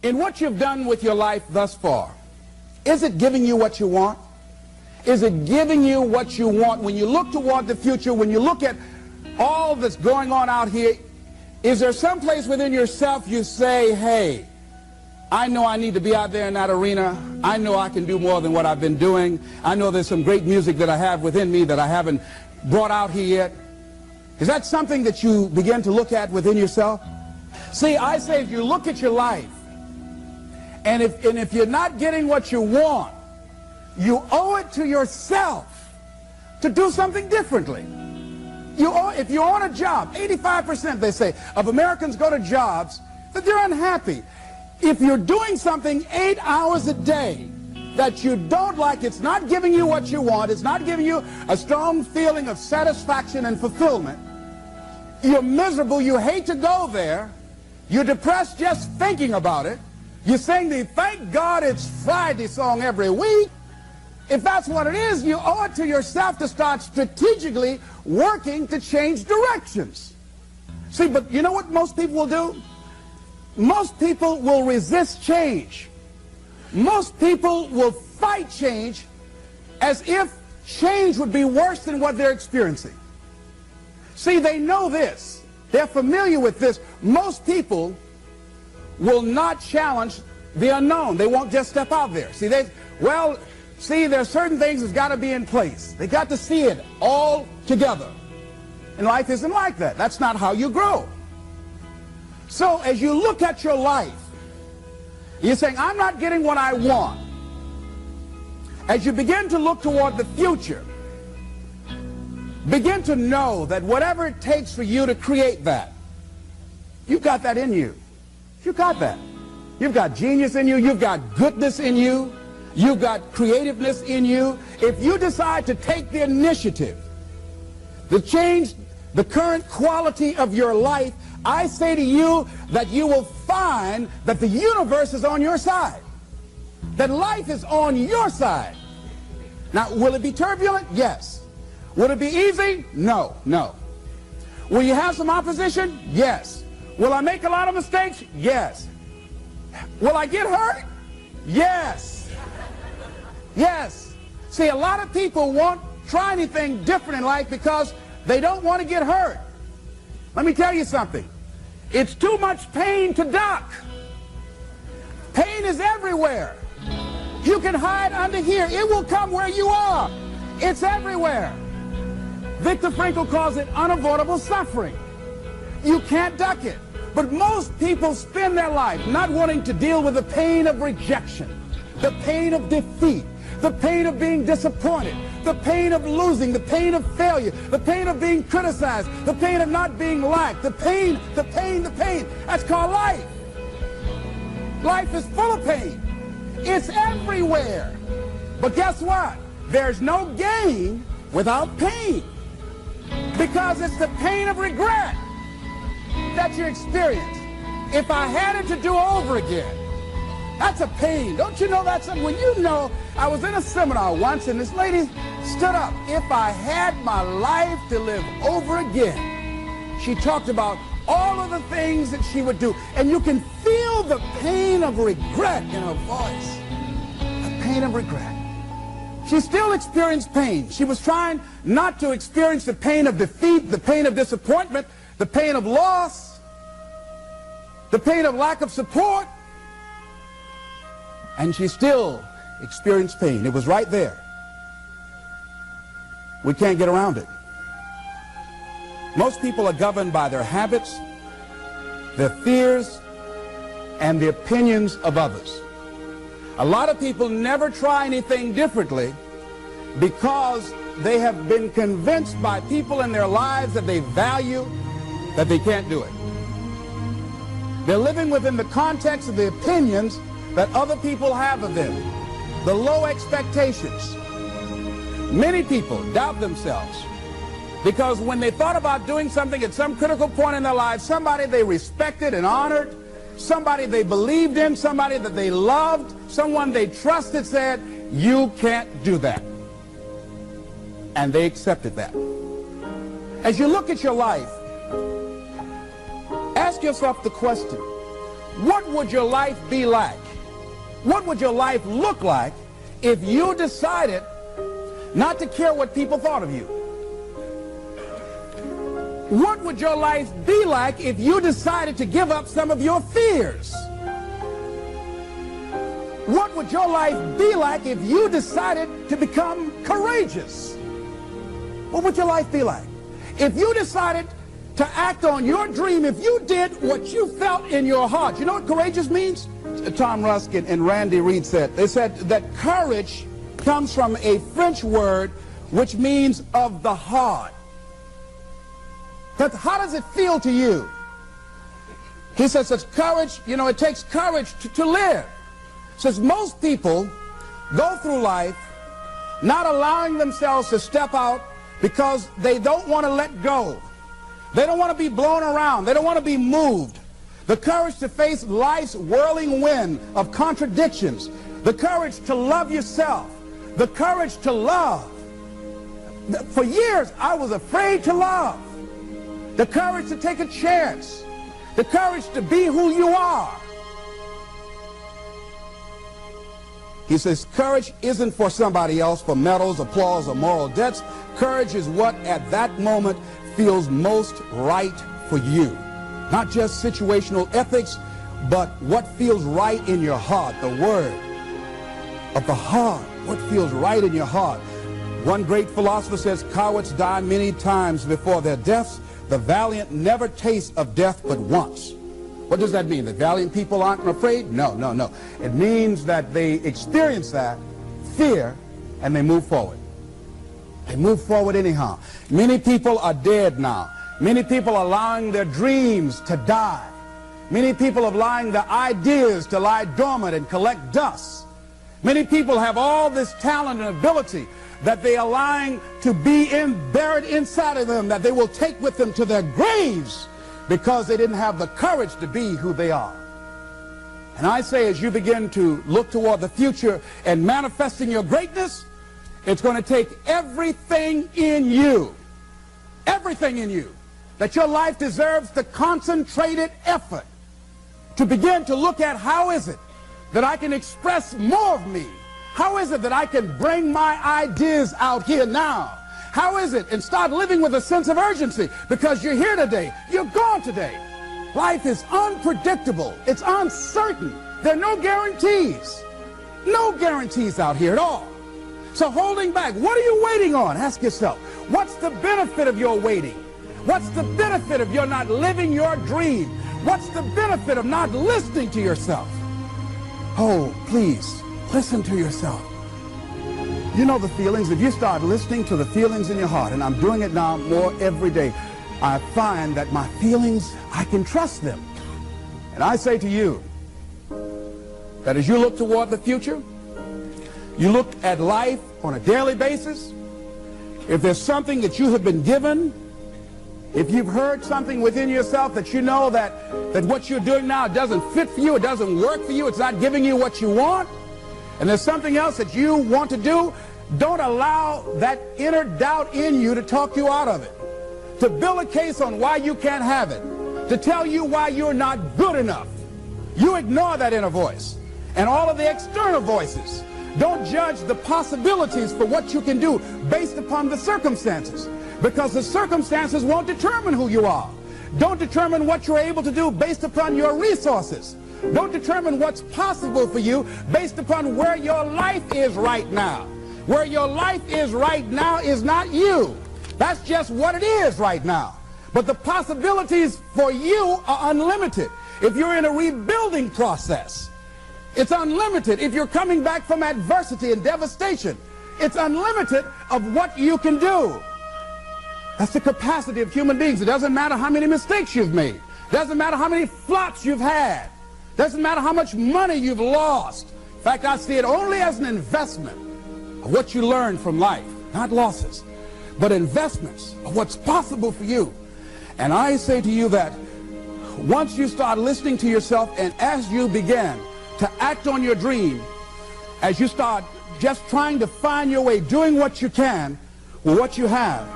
In what you've done with your life thus far, is it giving you what you want? Is it giving you what you want? When you look toward the future, when you look at all that's going on out here, is there some place within yourself you say, hey, I know I need to be out there in that arena. I know I can do more than what I've been doing. I know there's some great music that I have within me that I haven't brought out here yet. Is that something that you begin to look at within yourself? See, I say if you look at your life, and if you're not getting what you want, you owe it to yourself to do something differently. If you're on a job, 85% they say of Americans go to jobs that they're unhappy. If you're doing something 8 hours a day that you don't like, it's not giving you what you want, it's not giving you a strong feeling of satisfaction and fulfillment, you're miserable, you hate to go there, you're depressed just thinking about it, you sing the "Thank God It's Friday" song every week. If that's what it is, you owe it to yourself to start strategically working to change directions. See, but you know what most people will do? Most people will resist change. Most people will fight change as if change would be worse than what they're experiencing. See, they know this. They're familiar with this. Most people will not challenge the unknown. They won't just step out there. See, there's certain things that's got to be in place. They got to see it all together. And life isn't like that. That's not how you grow. So as you look at your life, you're saying, I'm not getting what I want. As you begin to look toward the future, begin to know that whatever it takes for you to create that, you've got that in you. You've got that. You've got genius in you. You've got goodness in you. You've got creativeness in you. If you decide to take the initiative to change the current quality of your life, I say to you that you will find that the universe is on your side, that life is on your side. Now, will it be turbulent? Yes. Will it be easy? No, no. Will you have some opposition? Yes. Will I make a lot of mistakes? Yes. Will I get hurt? Yes. Yes. See, a lot of people won't try anything different in life because they don't want to get hurt. Let me tell you something. It's too much pain to duck. Pain is everywhere. You can hide under here. It will come where you are. It's everywhere. Viktor Frankl calls it unavoidable suffering. You can't duck it. But most people spend their life not wanting to deal with the pain of rejection, the pain of defeat, the pain of being disappointed, the pain of losing, the pain of failure, the pain of being criticized, the pain of not being liked, the pain. That's called life. Life is full of pain. It's everywhere. But guess what? There's no gain without pain, because it's the pain of regret that you experience. If I had it to do over again, that's a pain. Don't you know that's something? When you know, I was in a seminar once and this lady stood up. If I had my life to live over again, she talked about all of the things that she would do. And you can feel the pain of regret in her voice. The pain of regret. She still experienced pain. She was trying not to experience the pain of defeat, the pain of disappointment, the pain of loss, the pain of lack of support. And she still experienced pain. It was right there. We can't get around it. Most people are governed by their habits, their fears, and the opinions of others. A lot of people never try anything differently because they have been convinced by people in their lives that they value that they can't do it. They're living within the context of the opinions that other people have of them, the low expectations. Many people doubt themselves because when they thought about doing something at some critical point in their lives, somebody they respected and honored, somebody they believed in, somebody that they loved, someone they trusted said, you can't do that. And they accepted that. As you look at your life, ask yourself the question, What would your life be like? What would your life look like if you decided not to care what people thought of you? What would your life be like if you decided to give up some of your fears? What would your life be like if you decided to become courageous? What would your life be like? If you decided to act on your dream, if you did what you felt in your heart. You know what courageous means? Tom Rusk and Randy Reed said. They said that courage comes from a French word which means of the heart. But how does it feel to you? He says it's courage, you know, it takes courage to live. Says most people go through life not allowing themselves to step out because they don't want to let go. They don't want to be blown around. They don't want to be moved. The courage to face life's whirling wind of contradictions. The courage to love yourself. The courage to love. For years, I was afraid to love. The courage to take a chance. The courage to be who you are. He says, courage isn't for somebody else, for medals, applause, or moral debts. Courage is what at that moment feels most right for you. Not just situational ethics, but what feels right in your heart, the word of the heart, what feels right in your heart. One great philosopher says, cowards die many times before their deaths. The valiant never taste of death but once. What does that mean? That valiant people aren't afraid? No, no, no. It means that they experience that fear and they move forward. They move forward anyhow. Many people are dead now. Many people are allowing their dreams to die. Many people are allowing their ideas to lie dormant and collect dust. Many people have all this talent and ability that they are allowing to be buried inside of them, that they will take with them to their graves because they didn't have the courage to be who they are. And I say, as you begin to look toward the future and manifesting your greatness, it's going to take everything in you, that your life deserves the concentrated effort to begin to look at how is it that I can express more of me? How is it that I can bring my ideas out here now? How is it? And start living with a sense of urgency, because you're here today, you're gone today. Life is unpredictable. It's uncertain. There are no guarantees. No guarantees out here at all. So holding back, what are you waiting on? Ask yourself, what's the benefit of your waiting? What's the benefit of your not living your dream? What's the benefit of not listening to yourself? Oh, please, listen to yourself. You know the feelings. If you start listening to the feelings in your heart, and I'm doing it now more every day, I find that my feelings, I can trust them. And I say to you that as you look toward the future, you look at life on a daily basis, if there's something that you have been given, if you've heard something within yourself that you know that what you're doing now doesn't fit for you, it doesn't work for you, it's not giving you what you want, and there's something else that you want to do, don't allow that inner doubt in you to talk you out of it, to build a case on why you can't have it, to tell you why you're not good enough. You ignore that inner voice and all of the external voices. Don't judge the possibilities for what you can do based upon the circumstances, because the circumstances won't determine who you are. Don't determine what you're able to do based upon your resources. Don't determine what's possible for you based upon where your life is right now. Where your life is right now is not you. That's just what it is right now. But the possibilities for you are unlimited. If you're in a rebuilding process, it's unlimited. If you're coming back from adversity and devastation, it's unlimited of what you can do. That's the capacity of human beings. It doesn't matter how many mistakes you've made. It doesn't matter how many flops you've had. It doesn't matter how much money you've lost. In fact, I see it only as an investment of what you learn from life, not losses, but investments of what's possible for you. And I say to you that once you start listening to yourself, and as you begin to act on your dream, as you start just trying to find your way, doing what you can with what you have,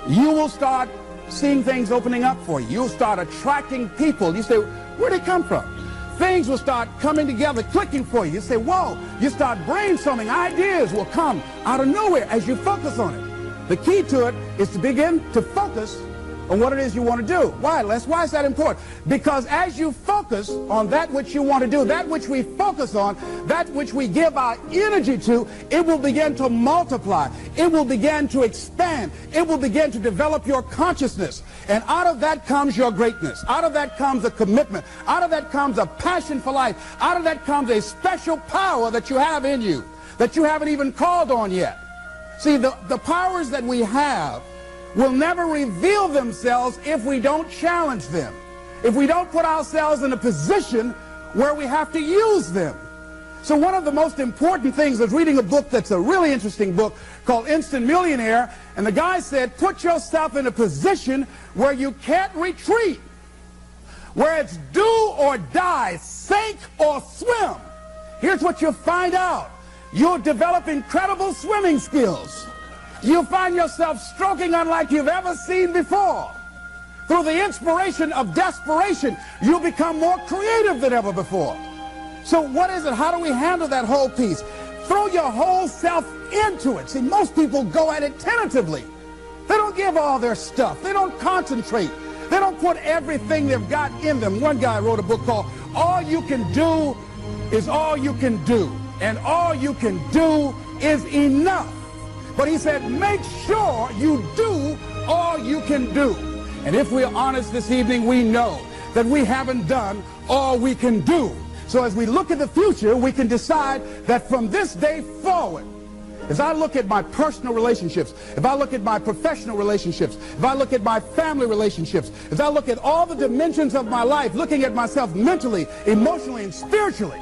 you will start seeing things opening up for you. You'll start attracting people. You say, where'd they come from? things will start coming together, clicking for you. You say, whoa, you start brainstorming. Ideas will come out of nowhere as you focus on it. The key to it is to begin to focus on what it is you want to do. Why, Les? Why is that important? Because as you focus on that which you want to do, that which we focus on, that which we give our energy to, it will begin to multiply. It will begin to expand. It will begin to develop your consciousness. And out of that comes your greatness. Out of that comes a commitment. Out of that comes a passion for life. Out of that comes a special power that you have in you that you haven't even called on yet. See, the powers that we have will never reveal themselves if we don't challenge them, if we don't put ourselves in a position where we have to use them. So one of the most important things is reading a book that's a really interesting book called Instant Millionaire, and the guy said, put yourself in a position where you can't retreat, where it's do or die, sink or swim. Here's what you'll find out. You'll develop incredible swimming skills. You'll find yourself stroking unlike you've ever seen before. Through the inspiration of desperation, you'll become more creative than ever before. So what is it? How do we handle that whole piece? Throw your whole self into it. See, most people go at it tentatively. They don't give all their stuff. They don't concentrate. They don't put everything they've got in them. One guy wrote a book called All You Can Do Is All You Can Do. And all you can do is enough. But he said, make sure you do all you can do. And if we're honest this evening, we know that we haven't done all we can do. So as we look at the future, we can decide that from this day forward, as I look at my personal relationships, if I look at my professional relationships, if I look at my family relationships, if I look at all the dimensions of my life, looking at myself mentally, emotionally, and spiritually,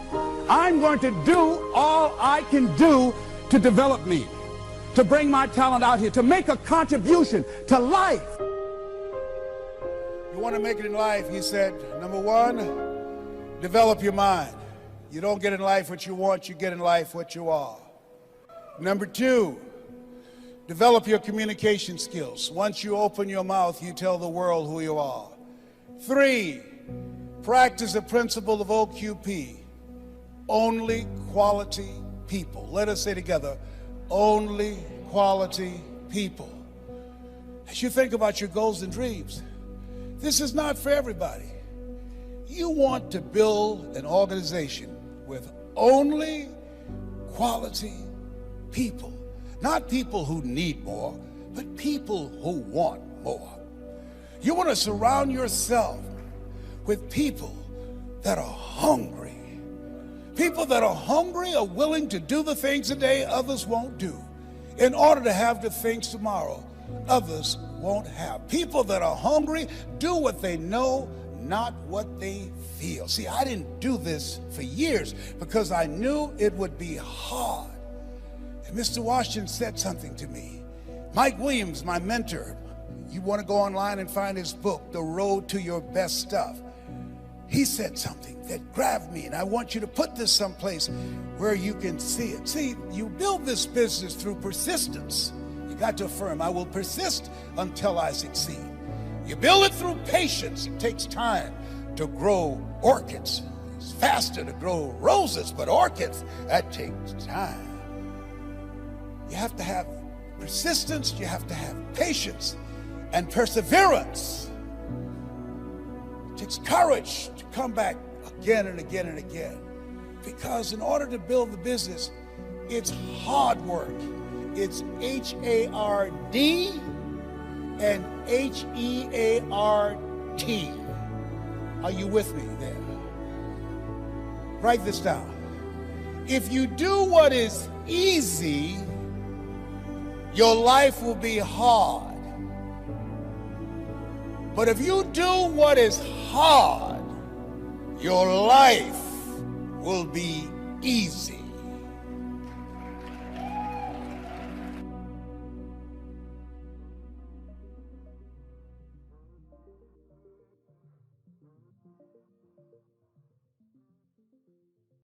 I'm going to do all I can do to develop me, to bring my talent out here, to make a contribution to life. You want to make it in life, he said, number one, develop your mind. You don't get in life what you want, you get in life what you are. Number two, develop your communication skills. Once you open your mouth, you tell the world who you are. Three, practice the principle of OQP, only quality people. Let us say together, only quality people. As you think about your goals and dreams, this is not for everybody. You want to build an organization with only quality people. Not people who need more, but people who want more. You want to surround yourself with people that are hungry. People that are hungry are willing to do the things today others won't do in order to have the things tomorrow others won't have. People that are hungry do what they know, not what they feel. See, I didn't do this for years because I knew it would be hard. And Mr. Washington said something to me. Mike Williams, my mentor, you want to go online and find his book, The Road to Your Best Stuff. He said something that grabbed me, and I want you to put this someplace where you can see it. See, you build this business through persistence. You got to affirm, I will persist until I succeed. You build it through patience. It takes time to grow orchids. It's faster to grow roses, but orchids, that takes time. You have to have persistence, you have to have patience and perseverance. It takes courage to come back again and again and again. Because in order to build the business, it's hard work. It's H-A-R-D and H-E-A-R-T. Are you with me there? Write this down. If you do what is easy, your life will be hard. But if you do what is hard, your life will be easy.